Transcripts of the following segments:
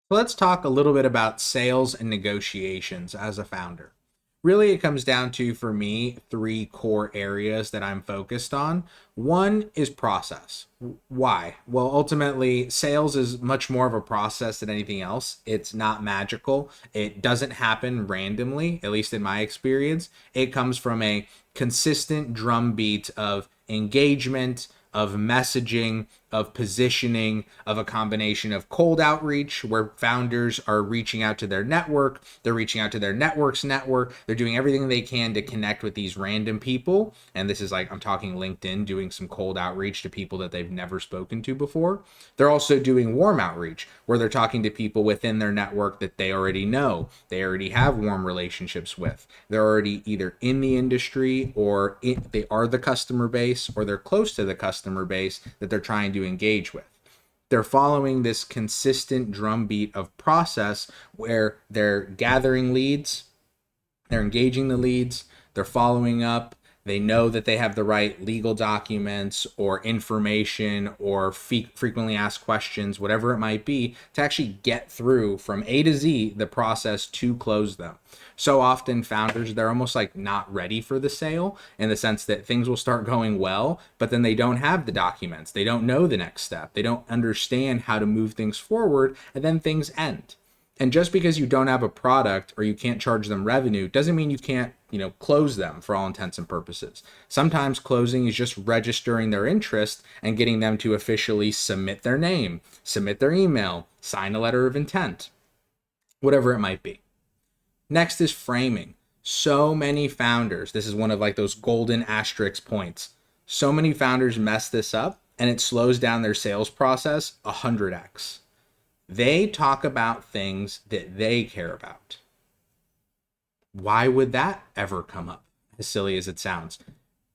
So let's talk a little bit about sales and negotiations as a founder. Really, it comes down to, for me, three core areas that I'm focused on. One is process. Why? Well, ultimately, sales is much more of a process than anything else. It's not magical. It doesn't happen randomly, at least in my experience. It comes from a consistent drumbeat of engagement, of messaging, of positioning, of a combination of cold outreach, where founders are reaching out to their network, they're reaching out to their network's network, they're doing everything they can to connect with these random people. And this is like, I'm talking LinkedIn, doing some cold outreach to people that they've never spoken to before. They're also doing warm outreach, where they're talking to people within their network that they already know, they already have warm relationships with. They're already either in the industry, or they are the customer base, or they're close to the customer base that they're trying to engage with. They're following this consistent drumbeat of process where they're gathering leads, they're engaging the leads, they're following up, they know that they have the right legal documents or information or frequently asked questions, whatever it might be, to actually get through from A to Z the process to close them. So often founders, they're almost like not ready for the sale, in the sense that things will start going well, but then they don't have the documents, they don't know the next step, they don't understand how to move things forward, and then things end. And just because you don't have a product or you can't charge them revenue doesn't mean you can't, close them for all intents and purposes. Sometimes closing is just registering their interest and getting them to officially submit their name, submit their email, sign a letter of intent, whatever it might be. Next is framing. So many founders, this is one of like those golden asterisk points. So many founders mess this up, and it slows down their sales process 100x. They talk about things that they care about. Why would that ever come up? As silly as it sounds.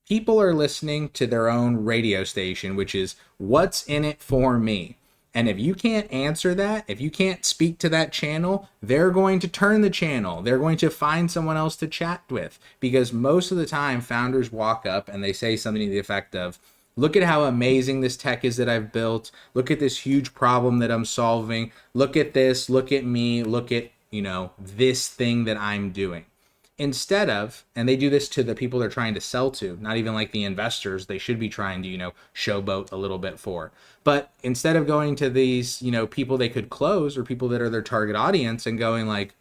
People are listening to their own radio station, which is what's in it for me. And if you can't answer that, if you can't speak to that channel, they're going to turn the channel. They're going to find someone else to chat with. Because most of the time, founders walk up and they say something to the effect of, look at how amazing this tech is that I've built. Look at this huge problem that I'm solving. Look at this. Look at me. Look at, this thing that I'm doing. Instead of, and they do this to the people they're trying to sell to, not even like the investors they should be trying to, showboat a little bit for. But instead of going to these, people they could close, or people that are their target audience, and going like,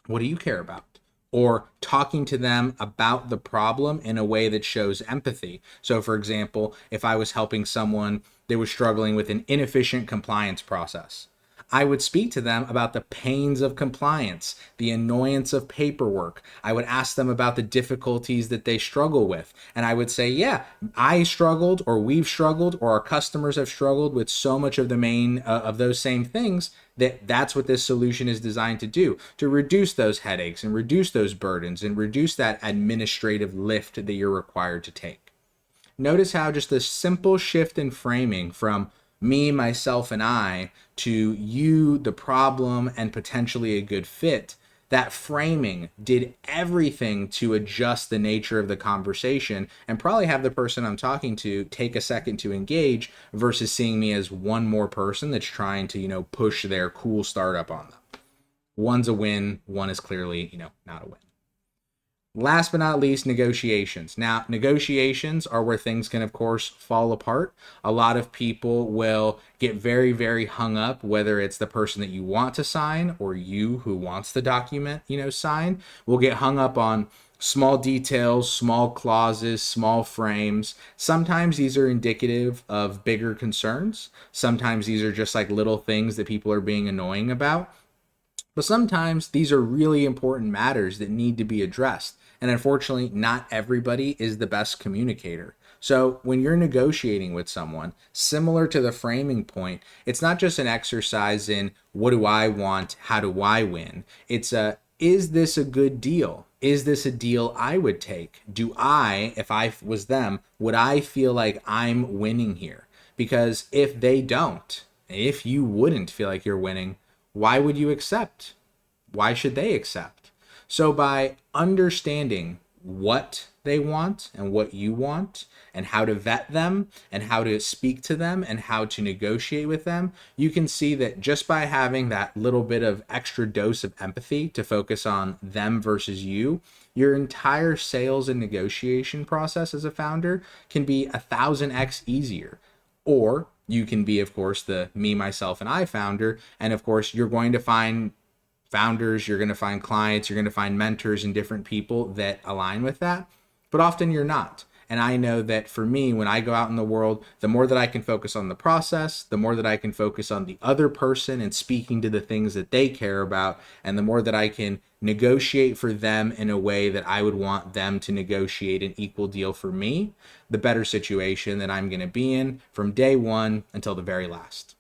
what do you care about? Or talking to them about the problem in a way that shows empathy. So for example, if I was helping someone that was struggling with an inefficient compliance process, I would speak to them about the pains of compliance, the annoyance of paperwork. I would ask them about the difficulties that they struggle with. And I would say, yeah, I struggled, or we've struggled, or our customers have struggled with so much of the main of those same things, that's what this solution is designed to do, to reduce those headaches and reduce those burdens and reduce that administrative lift that you're required to take. Notice how just this simple shift in framing from me, myself, and I to you, the problem, and potentially a good fit, that framing did everything to adjust the nature of the conversation and probably have the person I'm talking to take a second to engage, versus seeing me as one more person that's trying to, push their cool startup on them. One's a win, one is clearly, not a win. Last but not least, negotiations. Now, negotiations are where things can, of course, fall apart. A lot of people will get very, very hung up, whether it's the person that you want to sign or you who wants the document, signed, will get hung up on small details, small clauses, small frames. Sometimes these are indicative of bigger concerns. Sometimes these are just like little things that people are being annoying about. But sometimes these are really important matters that need to be addressed. And unfortunately, not everybody is the best communicator. So when you're negotiating with someone, similar to the framing point, it's not just an exercise in what do I want, how do I win? It's is this a good deal? Is this a deal I would take? Do I, if I was them, would I feel like I'm winning here? Because if they don't, if you wouldn't feel like you're winning, why would you accept? Why should they accept? So by understanding what they want and what you want and how to vet them and how to speak to them and how to negotiate with them, you can see that just by having that little bit of extra dose of empathy to focus on them versus you, your entire sales and negotiation process as a founder can be 1,000x easier. Or you can be, of course, the me, myself, and I founder. And of course, you're going to find founders, you're going to find clients, you're going to find mentors and different people that align with that. But often you're not. And I know that for me, when I go out in the world, the more that I can focus on the process, the more that I can focus on the other person and speaking to the things that they care about, and the more that I can negotiate for them in a way that I would want them to negotiate an equal deal for me, the better situation that I'm going to be in from day one until the very last.